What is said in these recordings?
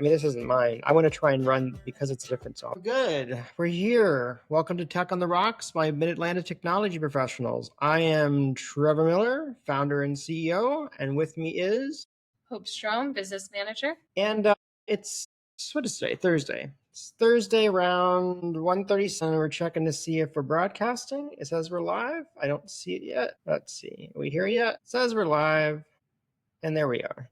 I mean, this isn't mine. I want to try and run because it's different. So good. We're here. Welcome to Tech on the Rocks by Mid-Atlantic Technology Professionals. I am Trevor Miller, founder and CEO, and with me is Hope Strom, business manager. And it's what is today? Thursday. It's Thursday around 1:37. We're checking to see if we're broadcasting. It says we're live. I don't see it yet. Let's see. Are we here yet? It says we're live. And there we are.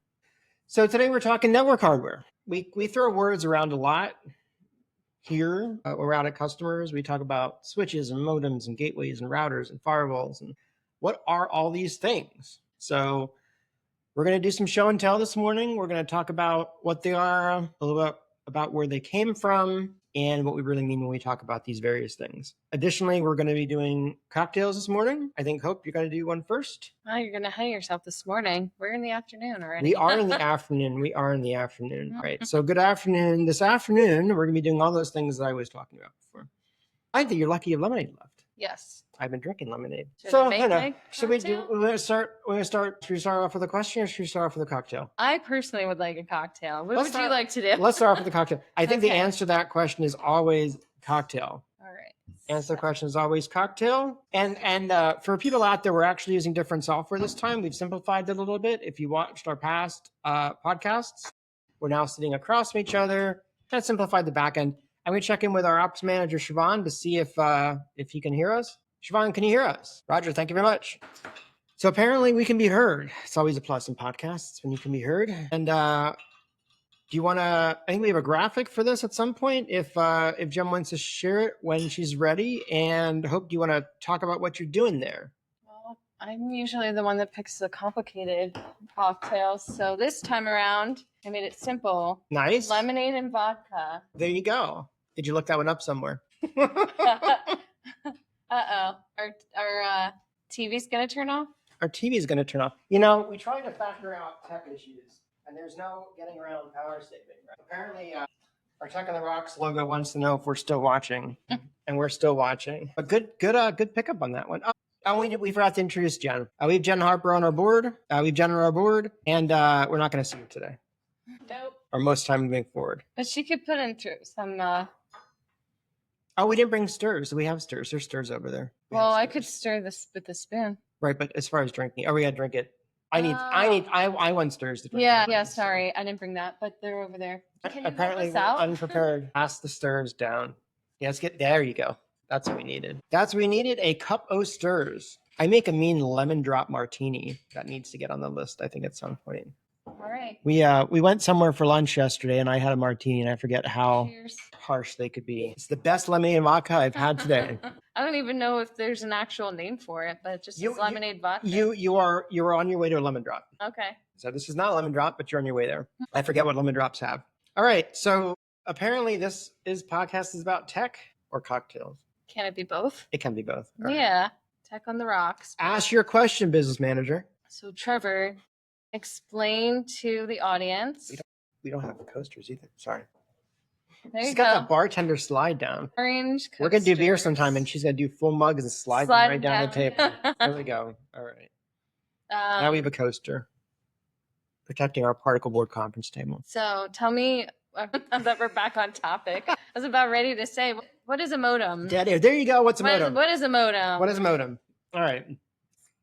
So today we're talking network hardware. We throw words around a lot here around at customers. We talk about switches and modems and gateways and routers and firewalls. And what are all these things? So we're going to do some show and tell this morning. We're going to talk about what they are, a little bit about where they came from, and what we really mean when we talk about these various things. Additionally, we're going to be doing cocktails this morning. I think, Hope, you're going to do one first. Oh, you're going to hang yourself this morning. We're in the afternoon already. We are in the afternoon. Right. So good afternoon. This afternoon, we're going to be doing all those things that I was talking about before. I think you're lucky you have lemonade left. Yes. I've been drinking lemonade. Should we start off with a question or should we start off with a cocktail? I personally would like a cocktail. What would you like to do? Let's start off with a cocktail. I think the answer to that question is always cocktail. All right. Answer to the question is always cocktail. And for people out there, we're actually using different software this time. We've simplified it a little bit. If you watched our past podcasts, we're now sitting across from each other. Kind of simplified the back end. I'm going to check in with our ops manager, Siobhan, to see if he can hear us. Siobhan, can you hear us? Roger, thank you very much. So apparently we can be heard. It's always a plus in podcasts when you can be heard. And do you want to, I think we have a graphic for this at some point if Jem wants to share it when she's ready. And Hope, do you want to talk about what you're doing there? Well, I'm usually the one that picks the complicated cocktails. So this time around, I made it simple. Nice. Lemonade and vodka. There you go. Did you look that one up somewhere? Uh-oh. Our TV's going to turn off? Our TV is going to turn off. You know, we tried to factor out tech issues, and there's no getting around power saving. Right? Apparently, our Tech on the Rocks logo wants to know if we're still watching, and we're still watching. But good pickup on that one. Oh, we forgot to introduce Jen. We have Jen Harper on our board. And we're not going to see her today. Nope. Or most time moving forward. But she could put in through some... Oh, we didn't bring stirs. We have stirs. There's stirs over there. Well, I could stir this with the spoon. Right, but as far as drinking, we gotta drink it. I want stirs to drink. Yeah. Sorry, I didn't bring that, but they're over there. Can you Apparently, we're unprepared. Pass the stirs down. Yeah, there you go. That's what we needed. A cup of stirs. I make a mean lemon drop martini. That needs to get on the list, I think, at some point. All right. We went somewhere for lunch yesterday, and I had a martini, and I forget how Cheers. Harsh they could be. It's the best lemonade and vodka I've had today. I don't even know if there's an actual name for it, but just lemonade vodka. You are on your way to a lemon drop. Okay. So this is not a lemon drop, but you're on your way there. I forget what lemon drops have. All right. So apparently this podcast is about tech or cocktails. Can it be both? It can be both. All yeah. Right. Tech on the Rocks. Ask your question, business manager. So Trevor, explain to the audience. We don't have the coasters either. Sorry. She's got that bartender slide down. Orange coasters. We're going to do beer sometime, and she's going to do full mugs and slide them right down the table. There we go. All right. Now we have a coaster. Protecting our particle board conference table. So tell me that we're back on topic. I was about ready to say, what is a modem? There you go. What's a modem? What is a modem? What is a modem? All right.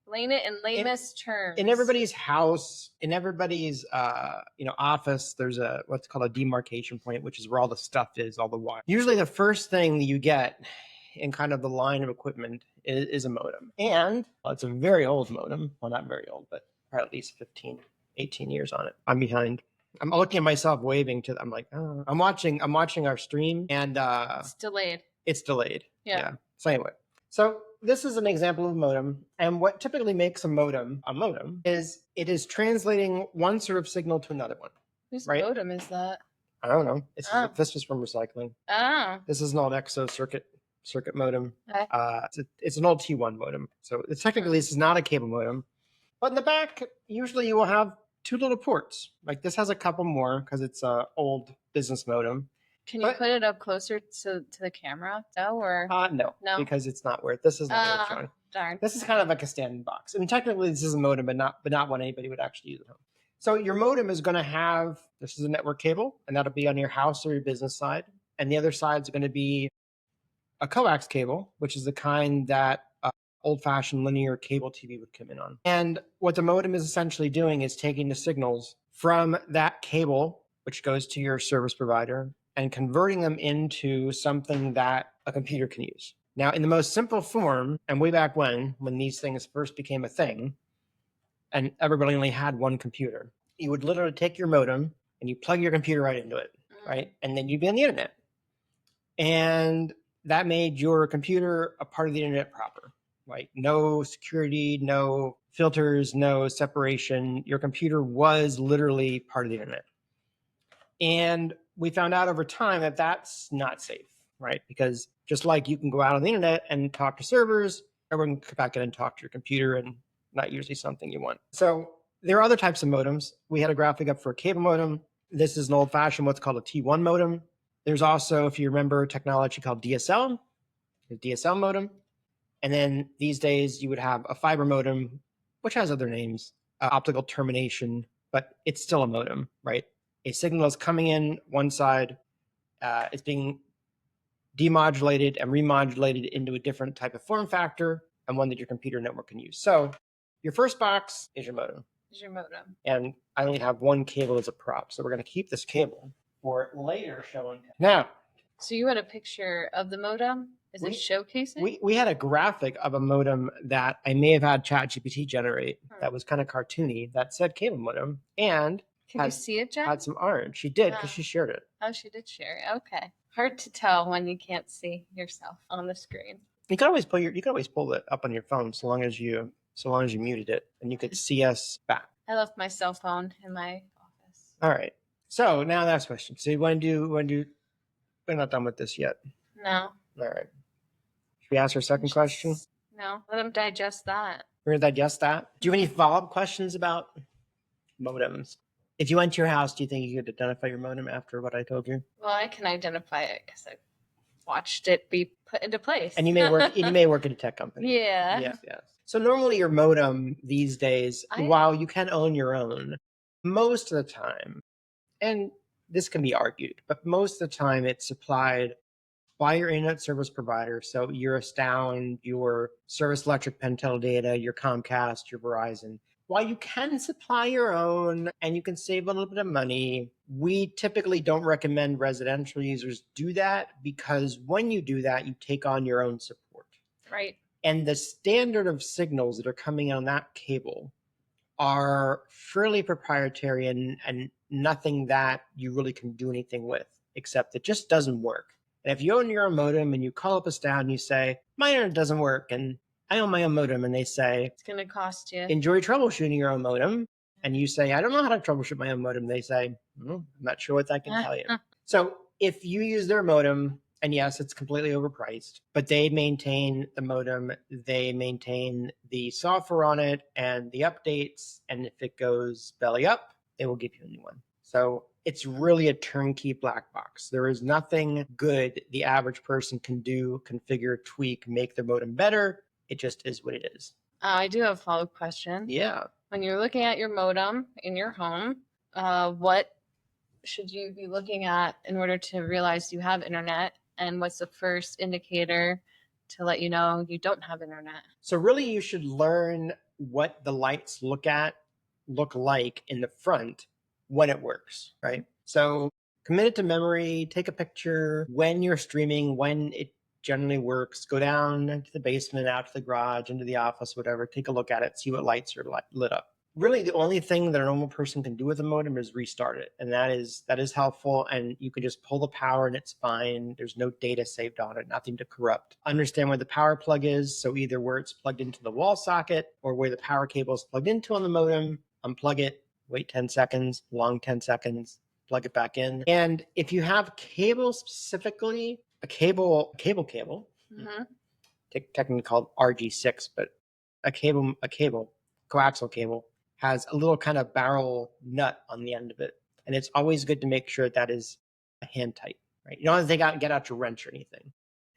Explain it in lamest terms. In everybody's house, in everybody's office, there's what's called a demarcation point, which is where all the stuff is, all the wire. Usually the first thing you get in kind of the line of equipment is a modem. And it's a very old modem. Well, not very old, but probably at least 15, 18 years on it. I'm behind. I'm looking at myself waving to them. I'm like, oh. I'm watching our stream, and it's delayed. It's delayed. Yeah. So anyway, this is an example of a modem, and what typically makes a modem is it is translating one sort of signal to another one. Whose modem is that? I don't know. This is from recycling. Oh. This is an old EXO circuit modem. Okay. It's an old T1 modem. So technically this is not a cable modem. But in the back, usually you will have two little ports. Like this has a couple more because it's an old business modem. Can you put it up closer to the camera though, or no, because it's not worth. This is not worth showing. Darn. This is kind of like a standing box. I mean, technically this is a modem, but not one anybody would actually use at home. So your modem is going to have, this is a network cable, and that'll be on your house or your business side. And the other side is going to be a coax cable, which is the kind that old-fashioned linear cable TV would come in on. And what the modem is essentially doing is taking the signals from that cable, which goes to your service provider, and converting them into something that a computer can use. Now, in the most simple form, and way back when these things first became a thing, and everybody only had one computer, you would literally take your modem and you plug your computer right into it, right? And then you'd be on the internet. And that made your computer a part of the internet proper, right? No security, no filters, no separation. Your computer was literally part of the internet. And we found out over time that that's not safe, right? Because just like you can go out on the internet and talk to servers, everyone can come back in and talk to your computer, and not usually something you want. So there are other types of modems. We had a graphic up for a cable modem. This is an old-fashioned what's called a T1 modem. There's also, if you remember, technology called DSL, the DSL modem. And then these days you would have a fiber modem, which has other names, optical termination, but it's still a modem, right? A signal is coming in one side, it's being demodulated and remodulated into a different type of form factor, and one that your computer network can use. So your first box is your modem. Is your modem. And I only have one cable as a prop, so we're going to keep this cable for later showing. Now, so you had a picture of the modem? Is it showcasing? We had a graphic of a modem that I may have had ChatGPT generate that was kind of cartoony that said cable modem, and can you see it, Jen? Had some orange. She did because she shared it. Oh, she did share it. Okay. Hard to tell when you can't see yourself on the screen. You can always pull it up on your phone so long as you muted it, and you could see us back. I left my cell phone in my office. All right. So now last question. So you want to do? We're not done with this yet. No. All right. Should we ask our second question? No. Let them digest that. We're gonna digest that. Do you have any follow-up questions about modems? If you went to your house, do you think you could identify your modem after what I told you? Well, I can identify it because I watched it be put into place. And you may work at a tech company. Yeah. Yes. So normally your modem these days, while you can own your own, most of the time, and this can be argued, but most of the time it's supplied by your internet service provider. So your Astound, your Service Electric Pentel Data, your Comcast, your Verizon. While you can supply your own and you can save a little bit of money, we typically don't recommend residential users do that, because when you do that, you take on your own support. Right. And the standard of signals that are coming on that cable are fairly proprietary and nothing that you really can do anything with, except it just doesn't work. And if you own your own modem and you call up Astound and you say, my internet doesn't work and I own my own modem, and they say, it's going to cost you. Enjoy troubleshooting your own modem. And you say, I don't know how to troubleshoot my own modem. They say, I'm not sure what that can tell you. So if you use their modem, and yes, it's completely overpriced, but they maintain the modem, they maintain the software on it and the updates. And if it goes belly up, they will give you a new one. So it's really a turnkey black box. There is nothing good the average person can do, configure, tweak, make their modem better. It just is what it is. I do have a follow-up question. Yeah. When you're looking at your modem in your home, what should you be looking at in order to realize you have internet? And what's the first indicator to let you know you don't have internet? So really you should learn what the lights look like in the front when it works, right? So commit it to memory, take a picture when you're streaming, when it generally works, go down to the basement, out to the garage, into the office, whatever, take a look at it, see what lights are lit up. Really, the only thing that a normal person can do with a modem is restart it. And that is helpful. And you can just pull the power and it's fine. There's no data saved on it, nothing to corrupt. Understand where the power plug is. So either where it's plugged into the wall socket or where the power cable is plugged into on the modem, unplug it, wait 10 seconds, long 10 seconds, plug it back in. And if you have cable specifically, a cable, technically called RG6, but a cable, coaxial cable, has a little kind of barrel nut on the end of it. And it's always good to make sure that is hand tight, right? You don't have to get out your wrench or anything.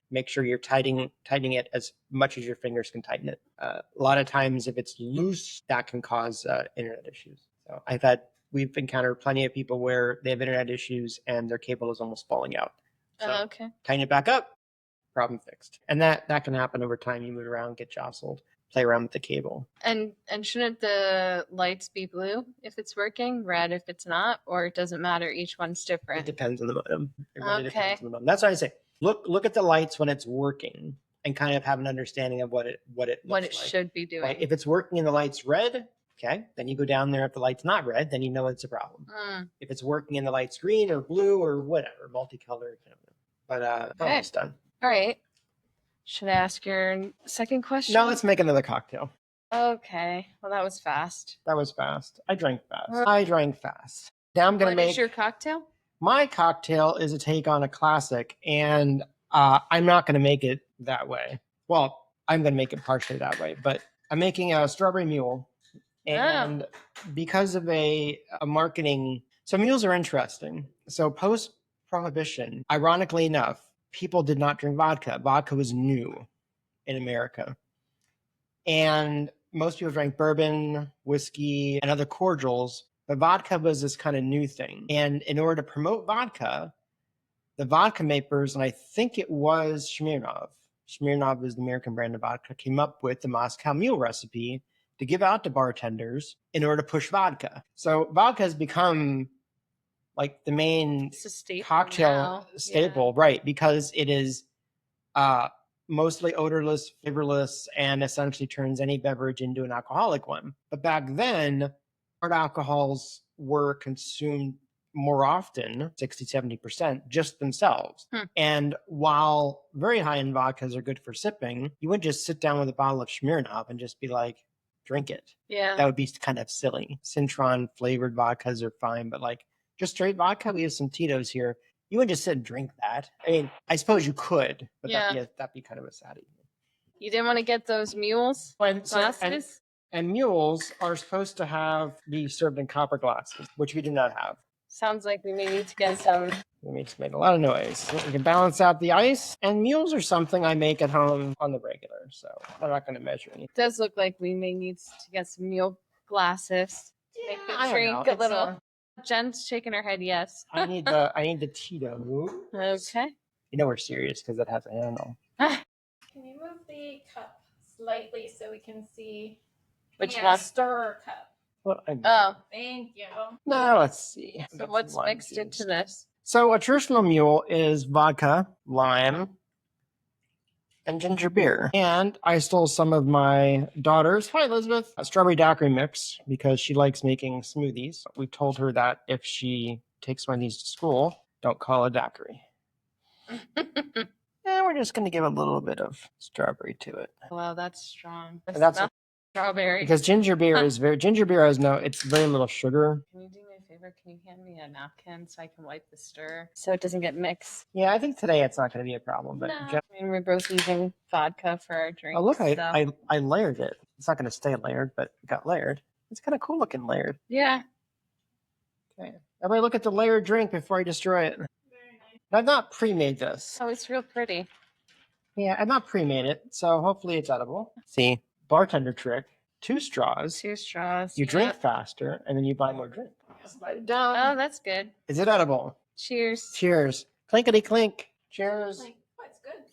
Make sure you're tightening it as much as your fingers can tighten it. A lot of times if it's loose, that can cause internet issues. So I've had we've encountered plenty of people where they have internet issues and their cable is almost falling out. So Okay. tighten it back up, problem fixed. And that can happen over time. You move around, get jostled, play around with the cable. And shouldn't the lights be blue if it's working, red if it's not, or it doesn't matter? Each one's It different. depends on the modem. It really Okay. depends on the modem. That's why I say look at the lights when it's working and kind of have an understanding of what it looks like. Should be doing. Like if it's working and the light's red, okay, then you go down there. If the light's not red, then you know it's a problem. If it's working and the light's green or blue or whatever, multicolored, but almost done. All right. Should I ask your second question? No, let's make another cocktail. Okay. Well, that was fast. That was fast. I drank fast. Now I'm gonna What make is your cocktail? my cocktail is a take on a classic, and I'm not gonna make it that way. Well, I'm gonna make it partially that way, but I'm making a strawberry mule, and because of a marketing. So mules are interesting. So post prohibition, ironically enough, people did not drink vodka. Vodka was new in America. And most people drank bourbon, whiskey, and other cordials, but vodka was this kind of new thing. And in order to promote vodka, the vodka makers, and I think it was Smirnoff is the American brand of vodka, came up with the Moscow Mule recipe to give out to bartenders in order to push vodka. So vodka has become like the main cocktail staple, right? Because it is mostly odorless, flavorless, and essentially turns any beverage into an alcoholic one. But back then, hard alcohols were consumed more often, 60, 70%, just themselves. And while very high end vodkas are good for sipping, you wouldn't just sit down with a bottle of Smirnoff and just be like, drink it. Yeah. That would be kind of silly. Citron flavored vodkas are fine, but like just straight vodka, we have some Tito's here. You wouldn't just sit and drink that. I mean, I suppose you could, but that'd be kind of a sad evening. You didn't want to get those mules glasses? And mules are supposed to be served in copper glasses, which we do not have. Sounds like we may need to get some. We need to make a lot of noise. We can balance out the ice. And mules are something I make at home on the regular, so I'm not going to measure anything. It does look like we may need to get some mule glasses. Yeah, Make the drink a little. Jen's shaking her head yes. I need the Tito. Okay. You know we're serious because it has a handle. Can you move the cup slightly so we can see which one? Stir cup. Well, Thank you. Now let's see. So what's mixed into this? So a traditional mule is vodka, lime, and ginger beer. And I stole some of my daughter's, hi Elizabeth, a strawberry daiquiri mix because she likes making smoothies. We told her that if she takes one of these to school, don't call it daiquiri. And we're just going to give a little bit of strawberry to it. Wow, that's strong. That's strawberry. Because ginger beer has it's very little sugar. Can you do me a favor? Can you hand me a napkin so I can wipe the stir so it doesn't get mixed? Yeah, I think today it's not going to be a problem. But I mean, we're both using vodka for our drink. Oh, look, I layered it. It's not going to stay layered, but it got layered. It's kind of cool looking layered. Yeah. Okay. Everybody look at the layered drink before I destroy it. I've not pre-made this. Oh, it's real pretty. Yeah, I've not pre-made it, so hopefully it's edible. See, bartender trick, 2 straws. 2 straws. You drink faster, and then you buy more drink. Slide it down. Oh, that's good. Is it edible? Cheers. Cheers. Clinkety clink. Cheers. It's good.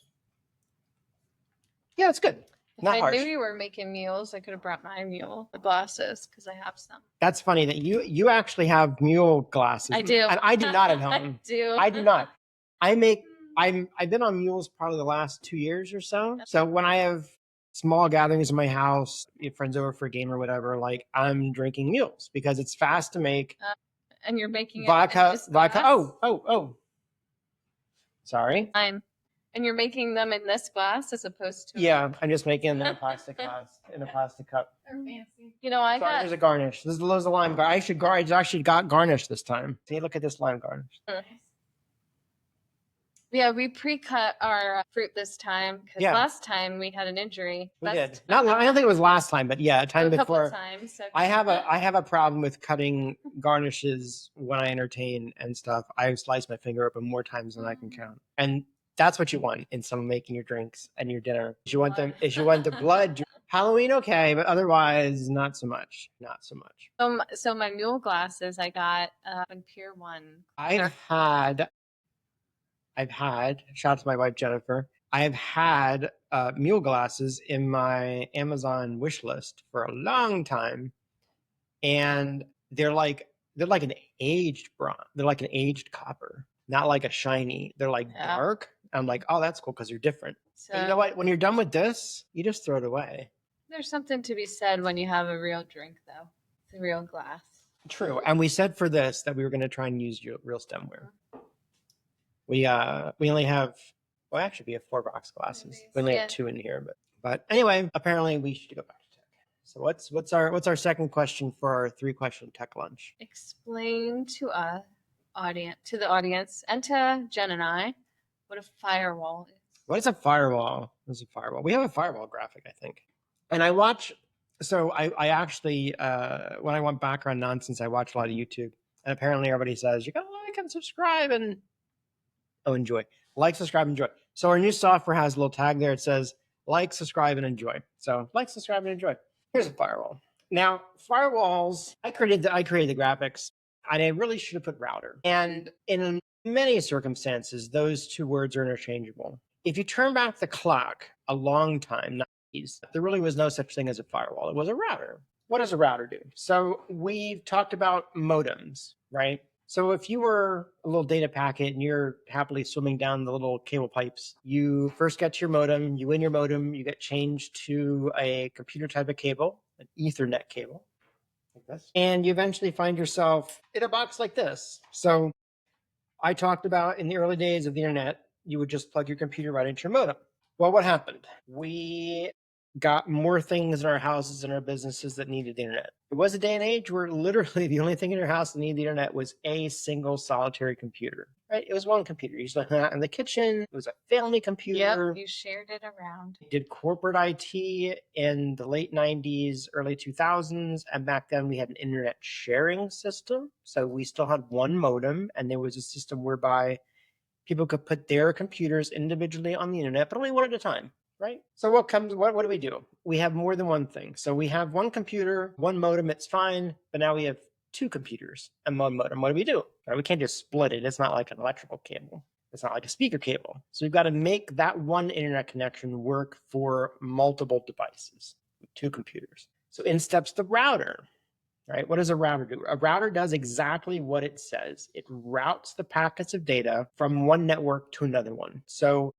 Yeah, it's good. If I knew you were making mules, I could have brought my mule the glasses because I have some. That's funny that you actually have mule glasses. I do. And I do not at home. I do not. I've been on mules probably the last 2 years or so. So when I have small gatherings in my house, if friends over for a game or whatever, like I'm drinking mules because it's fast to make. And you're making vodka. Oh. Sorry. And you're making them in this glass as opposed to. Yeah, I'm just making them in a plastic glass, in a plastic cup. They're fancy. You know, There's a garnish. There's a lime garnish. I actually got garnish this time. See, look at this lime garnish. Yeah, we pre-cut our fruit this time because last time we had an injury. We did. I don't think it was last time, but yeah, time before. A couple times. Okay. I have a problem with cutting garnishes when I entertain and stuff. I slice my finger open more times than I can count, and that's what you want in someone making your drinks and your dinner. You want the blood. Halloween, okay, but otherwise, not so much. Not so much. So my mule glasses I got in Pier 1. I've had, shout out to my wife Jennifer. I've had mule glasses in my Amazon wish list for a long time, and they're like an aged bronze. They're like an aged copper, not like a shiny. They're like Yeah. dark. I'm like, oh, that's cool because they're different. But you know So what? When you're done with this, you just throw it away. there's something to be said when you have a real drink, though. It's a real glass. True. And we said for this that we were going to try and use real stemware. We only have, well, actually we have 4 box glasses. We only Yeah. have 2 in here, but anyway, apparently we should go back to tech. So what's our second question for our 3-question tech lunch? Explain to the audience, and to Jen and I, what a firewall is. What is a firewall? What is a firewall? We have a firewall graphic, I think. And I actually when I want background nonsense, I watch a lot of YouTube, and apparently everybody says you gotta like and subscribe and enjoy. Like, subscribe, enjoy. So our new software has a little tag there. It says like, subscribe, and enjoy. So like, subscribe, and enjoy. Here's a firewall. Now, firewalls, I created the graphics, and I really should have put router. And in many circumstances, those 2 words are interchangeable. If you turn back the clock a long time, there really was no such thing as a firewall. It was a router. What does a router do? So we've talked about modems, right? So if you were a little data packet and you're happily swimming down the little cable pipes, you first get to your modem, you win your modem, you get changed to a computer type of cable, an Ethernet cable, like this, and you eventually find yourself in a box like this. So I talked about in the early days of the internet, you would just plug your computer right into your modem. Well, what happened? We got more things in our houses and our businesses that needed the internet. It was a day and age where literally the only thing in your house that needed the internet was a single solitary computer, right? It was one computer. You used to have in the kitchen. It was a family computer. Yep, you shared it around. Did corporate IT in the late 90s, early 2000s. And back then we had an internet sharing system. So we still had one modem, and there was a system whereby people could put their computers individually on the internet, but only one at a time, right? So what do we do? We have more than one thing. So we have one computer, one modem, it's fine, but now we have 2 computers and one modem. What do we do? Right? We can't just split it. It's not like an electrical cable. It's not like a speaker cable. So we've got to make that one internet connection work for multiple devices, 2 computers. So in steps the router. Right? What does a router do? A router does exactly what it says. It routes the packets of data from one network to another one. So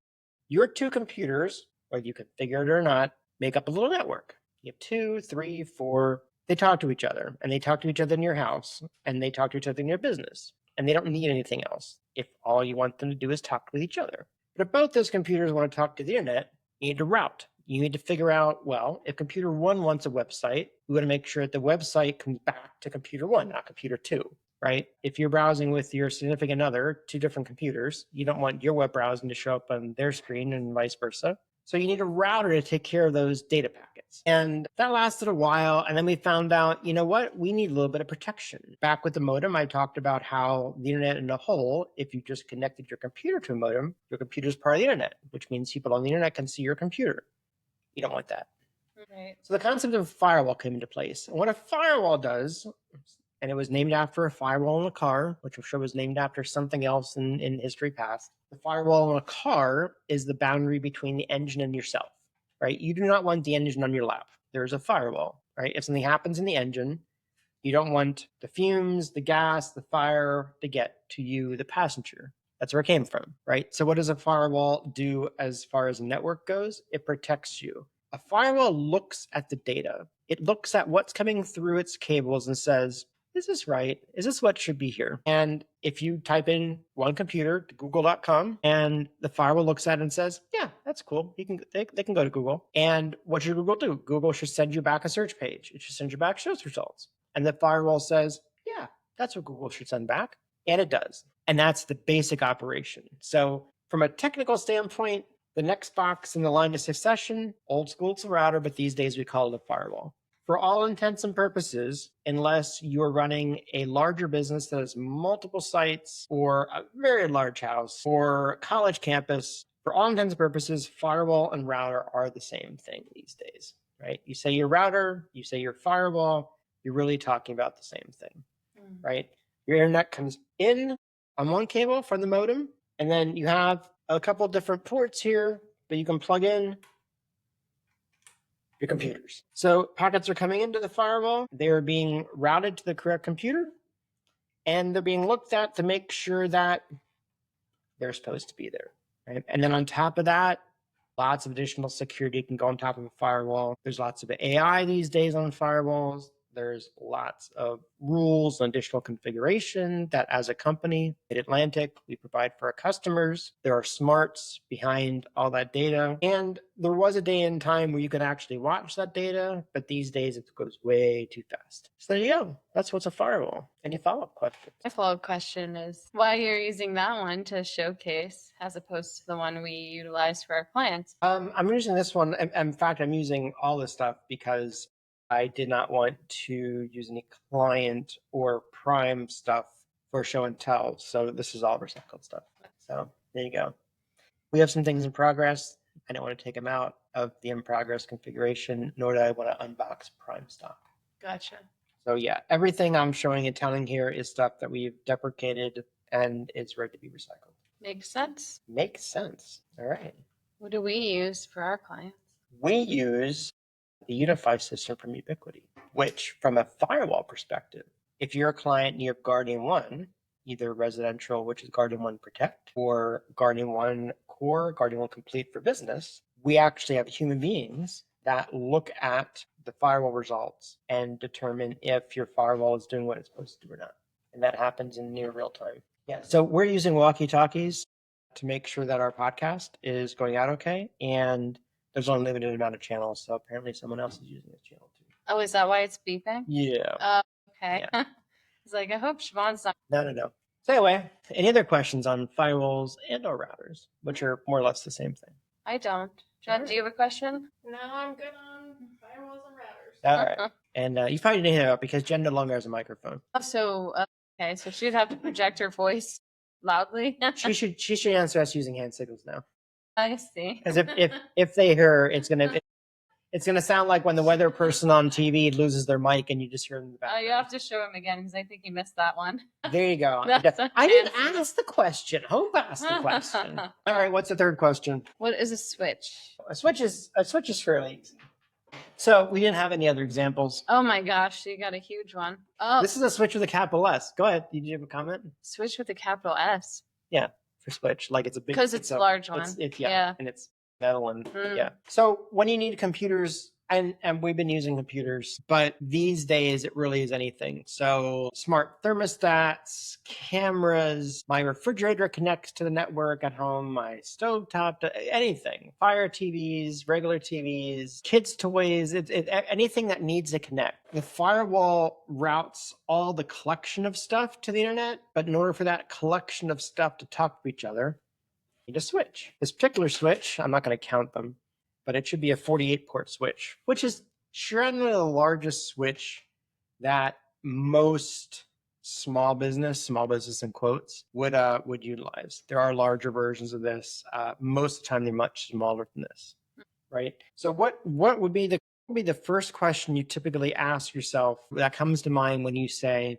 your 2 computers, whether you configure it or not, make up a little network. You have 2, 3, 4. They talk to each other, and they talk to each other in your house, and they talk to each other in your business, and they don't need anything else if all you want them to do is talk with each other. But if both those computers want to talk to the internet, you need to route. You need to figure out, well, if computer 1 wants a website, we want to make sure that the website comes back to computer 1, not computer 2, right? If you're browsing with your significant other, 2 different computers, you don't want your web browsing to show up on their screen and vice versa. So you need a router to take care of those data packets. And that lasted a while. And then we found out, you know what? We need a little bit of protection. Back with the modem, I talked about how the internet in a whole, if you just connected your computer to a modem, your computer is part of the internet, which means people on the internet can see your computer. You don't want that. Right. So the concept of a firewall came into place. And what a firewall does, and it was named after a firewall in a car, which I'm sure was named after something else in history past. The firewall in a car is the boundary between the engine and yourself, right? You do not want the engine on your lap. There's a firewall, right? If something happens in the engine, you don't want the fumes, the gas, the fire to get to you, the passenger. That's where it came from, right? So what does a firewall do as far as a network goes? It protects you. A firewall looks at the data. It looks at what's coming through its cables and says, is this right? Is this what should be here? And if you type in one computer to google.com and the firewall looks at it and says, yeah, that's cool. They can go to Google. And what should Google do? Google should send you back a search page. It should send you back search results. And the firewall says, yeah, that's what Google should send back. And it does. And that's the basic operation. So from a technical standpoint, the next box in the line of succession, old school, it's a router, but these days we call it a firewall. For all intents and purposes, unless you're running a larger business that has multiple sites or a very large house or college campus, for all intents and purposes, firewall and router are the same thing these days. right? You say your router, you say your firewall, you're really talking about the same thing, right? Your internet comes in on one cable from the modem, and then you have a couple different ports here that you can plug in your computers. So packets are coming into the firewall, they are being routed to the correct computer, and they're being looked at to make sure that they're supposed to be there, right? And then on top of that, lots of additional security can go on top of a firewall. There's lots of AI these days on firewalls. There's lots of rules and additional configuration that as a company at Atlantic, we provide for our customers. There are smarts behind all that data. And there was a day and time where you could actually watch that data, but these days it goes way too fast. So there you go. That's what's a firewall. Any follow-up questions? My follow-up question is why you're using that one to showcase as opposed to the one we utilize for our clients. I'm using this one. In fact, I'm using all this stuff because I did not want to use any client or prime stuff for show and tell. So this is all recycled stuff. So there you go. We have some things in progress. I don't want to take them out of the in progress configuration, nor do I want to unbox prime stock. Gotcha. So yeah, everything I'm showing and telling here is stuff that we've deprecated and it's ready to be recycled. Makes sense. Makes sense. All right. What do we use for our clients? We use the Unify system from Ubiquiti, which from a firewall perspective, if you're a client and you have Guardian One, either residential, which is Guardian One Protect, or Guardian One Core, Guardian One Complete for business, we actually have human beings that look at the firewall results and determine if your firewall is doing what it's supposed to do or not. And that happens in near real time. Yeah. So we're using walkie-talkies to make sure that our podcast is going out okay. And there's only a limited amount of channels. So apparently someone else is using this channel too. Oh, is that why it's beeping? Yeah. Okay. Yeah. It's like, I hope Siobhan's not. No. So anyway, any other questions on firewalls and or routers, which are more or less the same thing? I don't. Jen, do you have a question? No, I'm good on firewalls and routers. All right. And you probably didn't hear that because Jen no longer has a microphone. So, okay, so she'd have to project her voice loudly. She should answer us using hand signals now. I see. Because if they hear, it's gonna sound like when the weather person on TV loses their mic and you just hear them in the background. You have to show him again because I think he missed that one. There you go. That's I didn't ask the question. Hope asked the question. All right, what's the third question? What is a switch? A switch is fairly easy. So we didn't have any other examples. Oh my gosh, you got a huge one. Oh, This is a switch with a capital S. Go ahead. Did you have a comment? switch with a capital S. Yeah, for switch. Like it's a big. Because it's a large one. Yeah, and it's metal and Mm. yeah. So when you need computers, and we've been using computers, but these days it really is anything. So smart thermostats, cameras, my refrigerator connects to the network at home, my stovetop, anything, Fire TVs, regular TVs, kids' toys, anything that needs to connect. The firewall routes all the collection of stuff to the internet, but in order for that collection of stuff to talk to each other, you need a switch. This particular switch, I'm not going to count them, but it should be a 48 port switch, which is generally the largest switch that most small business in quotes, would utilize. There are larger versions of this. Most of the time, they're much smaller than this, right? So what would be the first question you typically ask yourself that comes to mind when you say,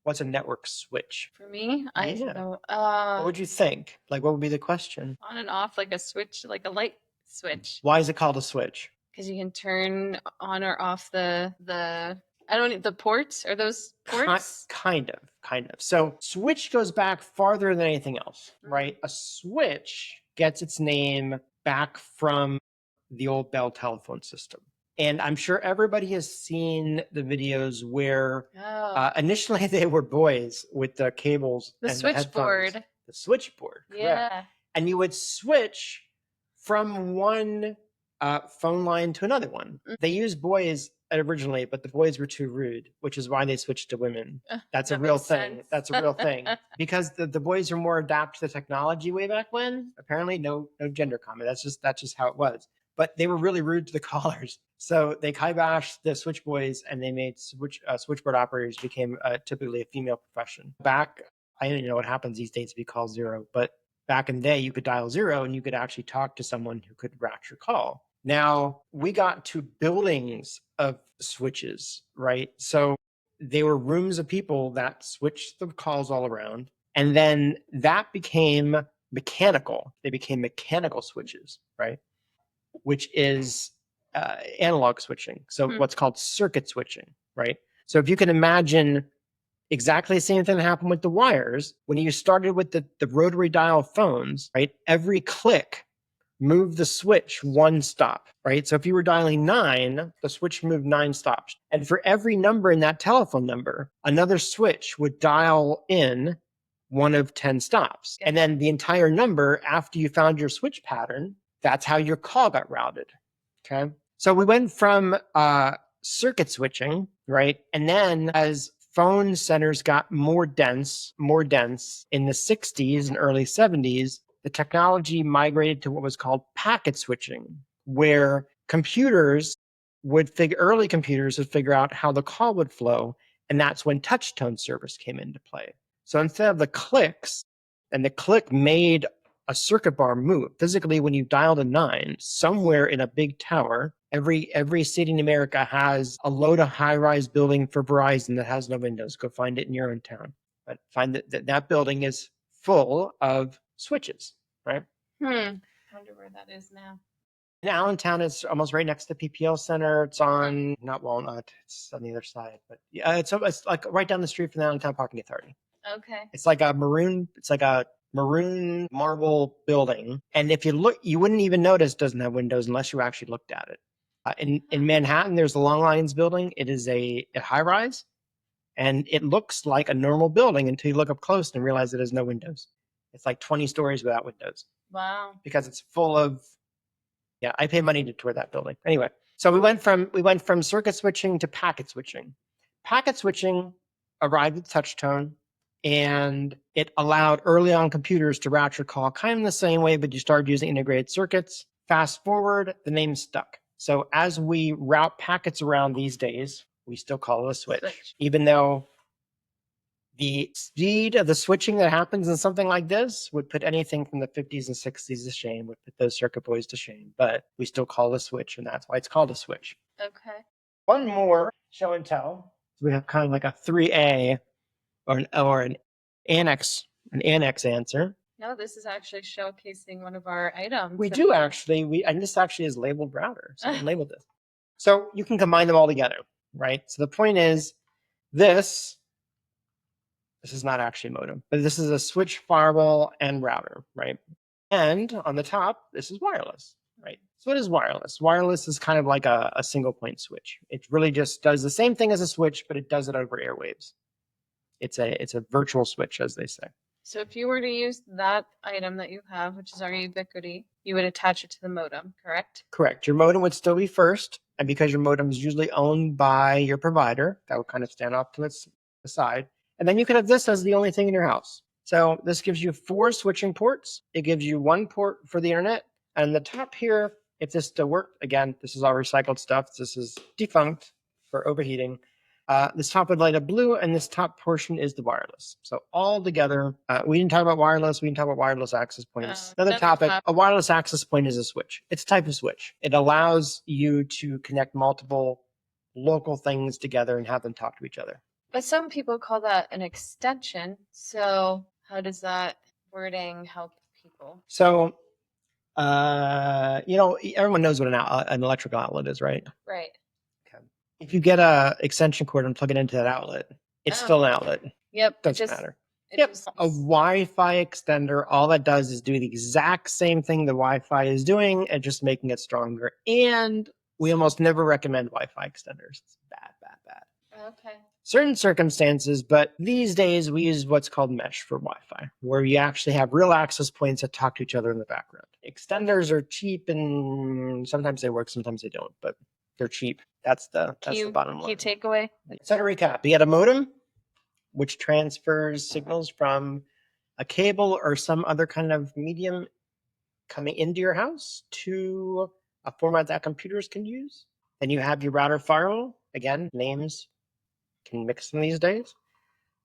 what's a network switch? For me, I Yeah. know. What would you think? Like, what would be the question? On and off like a switch, like a light switch. Why is it called a switch? Because you can turn on or off the I don't the ports. Are those ports? Kind of. So switch goes back farther than anything else, right? A switch gets its name back from the old Bell telephone system. And I'm sure everybody has seen the videos where Oh, initially they were boys with the cables the and the headphones. switchboard. The switchboard, correct. Yeah. And you would switch from one phone line to another one. They used boys originally, but the boys were too rude, which is why they switched to women. That's a That real makes thing. sense. That's a real thing. Because the boys are more adapted to the technology way back when. Apparently, no gender comment. That's just how it was. But they were really rude to the callers. So they kiboshed the switch boys and they made switchboard operators became typically a female profession. Back, I don't know what happens these days if you call zero, but back in the day, you could dial zero and you could actually talk to someone who could route your call. Now we got to buildings of switches, right? So they were rooms of people that switched the calls all around. And then that became mechanical. They became mechanical switches, right? Which is analog switching. So what's called circuit switching, right? So if you can imagine exactly the same thing that happened with the wires, when you started with the rotary dial phones, right? Every click moved the switch one stop, right? So if you were dialing 9, the switch moved 9 stops. And for every number in that telephone number, another switch would dial in one of 10 stops. And then the entire number, after you found your switch pattern, that's how your call got routed. Okay. So we went from circuit switching, right? And then as phone centers got more dense in the 60s and early 70s, the technology migrated to what was called packet switching, where early computers would figure out how the call would flow. And that's when touch tone service came into play. So instead of the clicks, and the click made a circuit bar move. Physically, when you dialed a 9, somewhere in a big tower, every city in America has a low to high rise building for Verizon that has no windows. Go find it in your own town. But find that building is full of switches, right? I wonder where that is now. In Allentown, it's almost right next to the PPL Center. It's on not Walnut, it's on the other side, but yeah, it's like right down the street from the Allentown Parking Authority. Okay. It's like a maroon maroon marble building, and if you look, you wouldn't even notice it doesn't have windows unless you actually looked at it. In Manhattan, there's the Long Lines building. It is a high rise, and it looks like a normal building until you look up close and realize it has no windows. It's like 20 stories without windows. Wow. Because it's full of, yeah, I pay money to tour that building. Anyway, so we went from circuit switching to packet switching. Packet switching arrived with touch tone, and it allowed early on computers to route your call kind of in the same way, but you started using integrated circuits. Fast forward, the name stuck. So as we route packets around these days, we still call it a switch. Even though the speed of the switching that happens in something like this would put anything from the 50s and 60s to shame, would put those circuit boys to shame, but we still call it a switch, and that's why it's called a switch. Okay. One more show and tell. We have kind of like a 3A or an annex answer. No, this is actually showcasing one of our items. We do actually. And this actually is labeled router. So I labeled this. So you can combine them all together, right? So the point is, this is not actually a modem, but this is a switch, firewall, and router, right? And on the top, this is wireless, right? So what is wireless? Wireless is kind of like a single point switch. It really just does the same thing as a switch, but it does it over airwaves. It's a virtual switch, as they say. So if you were to use that item that you have, which is our Ubiquity, you would attach it to the modem, correct? Correct. Your modem would still be first, and because your modem is usually owned by your provider, that would kind of stand off to its side. And then you can have this as the only thing in your house. So this gives you 4 switching ports. It gives you 1 port for the internet. And the top here, if this still worked, again, this is all recycled stuff. This is defunct for overheating. This top would light up blue, and this top portion is the wireless. So all together, we didn't talk about wireless. We didn't talk about wireless access points. Another topic, a wireless access point is a switch. It's a type of switch. It allows you to connect multiple local things together and have them talk to each other. But some people call that an extension. So how does that wording help people? So, everyone knows what an electrical outlet is, right? Right. Okay. If you get a extension cord and plug it into that outlet, it's still an outlet. Yep. Doesn't matter. Yep. A Wi-Fi extender, all that does is do the exact same thing the Wi-Fi is doing and just making it stronger. And we almost never recommend Wi-Fi extenders. It's bad. Okay. Certain circumstances, but these days we use what's called mesh for Wi-Fi, where you actually have real access points that talk to each other in the background. Extenders are cheap, and sometimes they work, sometimes they don't, but they're cheap. That's the bottom line. Key takeaway. So to recap, you get a modem, which transfers signals from a cable or some other kind of medium coming into your house to a format that computers can use. Then you have your router firewall. Again, names can mix them these days,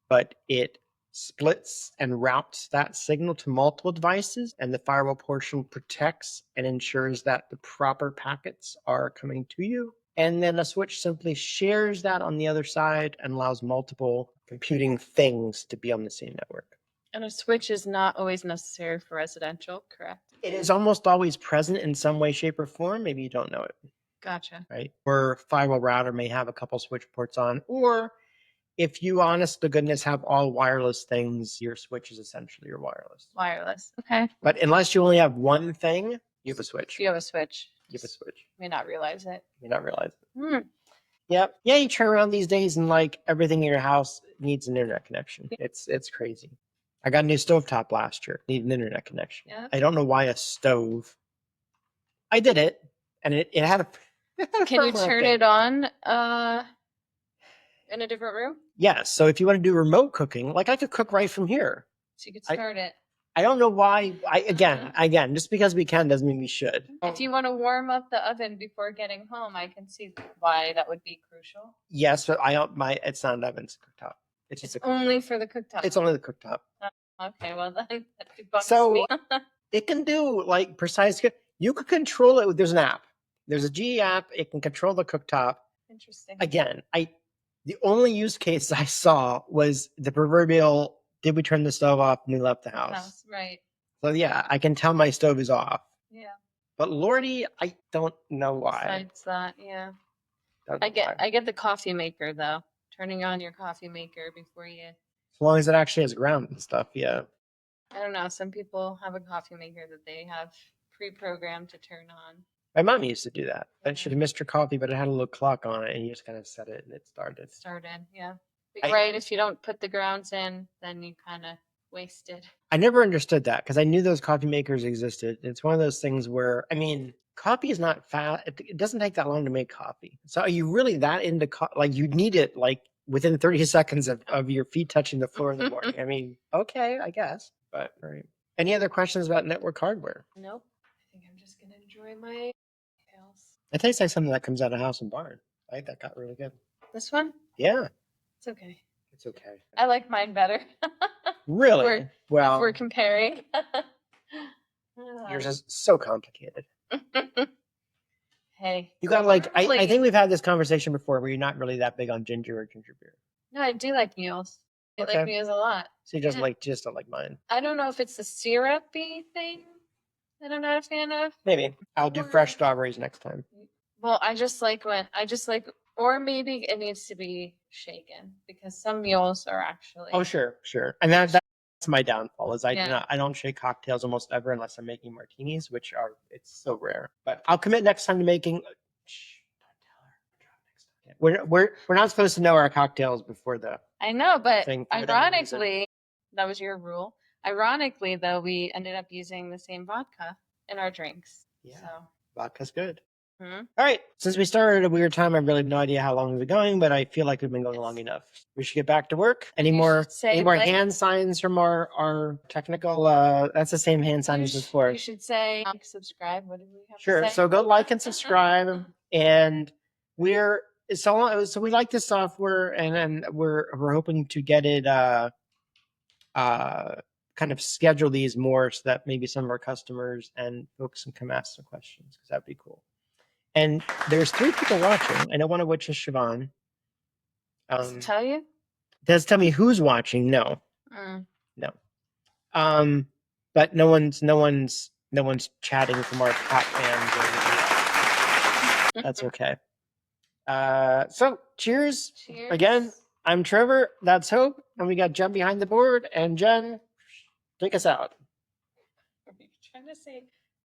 but it splits and routes that signal to multiple devices, and the firewall portion protects and ensures that the proper packets are coming to you. And then a switch simply shares that on the other side and allows multiple computing things to be on the same network. And a switch is not always necessary for residential, correct? It is almost always present in some way, shape, or form. Maybe you don't know it, Gotcha. right? Or firewall router may have a couple switch ports on, or if you honest to goodness have all wireless things, your switch is essentially your wireless. Wireless. Okay. But unless you only have one thing, you have a switch. You have a switch. You have a switch. May not realize it. You may not realize it. Hmm. Yep. Yeah, you turn around these days and like everything in your house needs an internet connection. It's crazy. I got a new stovetop last year. Need an internet connection. Yep. I don't know why a stove. I did it, and it had a. Can you turn it on in a different room? Yes. So if you want to do remote cooking, like I could cook right from here. So you could start it. I don't know why. Again, just because we can doesn't mean we should. If you want to warm up the oven before getting home, I can see why that would be crucial. Yes, but it's not an oven, it's a cooktop. It's just It's only for the cooktop. It's only the cooktop. Okay, well then that debunks So me. it can do like precise. You could control it. There's an app. There's a GE app. It can control the cooktop. Interesting. Again, the only use case I saw was the proverbial. Did we turn the stove off when we left the house? Right. So yeah, I can tell my stove is off. Yeah. But Lordy, I don't know why. Besides that, yeah. Don't know why. I get the coffee maker though. Turning on your coffee maker before you. As long as it actually has ground and stuff, yeah. I don't know. Some people have a coffee maker that they have pre-programmed to turn on. My mom used to do that. Yeah. She had missed her coffee, but it had a little clock on it, and you just kind of set it, and it started. Yeah. But right, if you don't put the grounds in, then you kind of wasted. I never understood that because I knew those coffee makers existed. It's one of those things where, I mean, coffee is not fast. It doesn't take that long to make coffee. So are you really that into like you need it like within 30 seconds of your feet touching the floor in the morning? I mean, okay, I guess. But right. Any other questions about network hardware? Nope. I think I'm just gonna enjoy my tails. It tastes like something that comes out of House and Barn. I think that got really good. This one? Yeah. It's okay. It's okay. I like mine better. Really? Well, we're comparing. yours is so complicated. Hey. You got like I think we've had this conversation before where you're not really that big on ginger or ginger beer. No, I do like mules. I Okay. like mules a lot. So you just don't like mine. I don't know if it's the syrupy thing that I'm not a fan of. Maybe. I'll do fresh strawberries next time. Well, or maybe it needs to be shaken because some mules are actually. Oh sure. And that's my downfall is Yeah. I don't shake cocktails almost ever unless I'm making martinis, which it's so rare. But I'll commit next time to making shh, don't tell her. We're not supposed to know our cocktails before the I know, but thing for whatever reason. ironically, that was your rule. Ironically, though, we ended up using the same vodka in our drinks. Yeah. So. Vodka's good. Hmm? All right. Since we started at a weird time, I really have no idea how long we've been going, but I feel like we've been going long enough. We should get back to work. Any more hand signs from our technical? That's the same hand signs as before. You should say like, subscribe. What did we have Sure. to say? So go like and subscribe, and so we like this software, and we're hoping to get it kind of schedule these more so that maybe some of our customers and folks can come ask some questions because that'd be cool. And there's 3 people watching. I know one of which is Siobhan. Does it tell you? Does it tell me who's watching? No. No. But no one's chatting from our cat fans or anything. That's okay. So cheers. Cheers. Again, I'm Trevor. That's Hope. And we got Jen behind the board. And Jen, take us out. Are you trying to say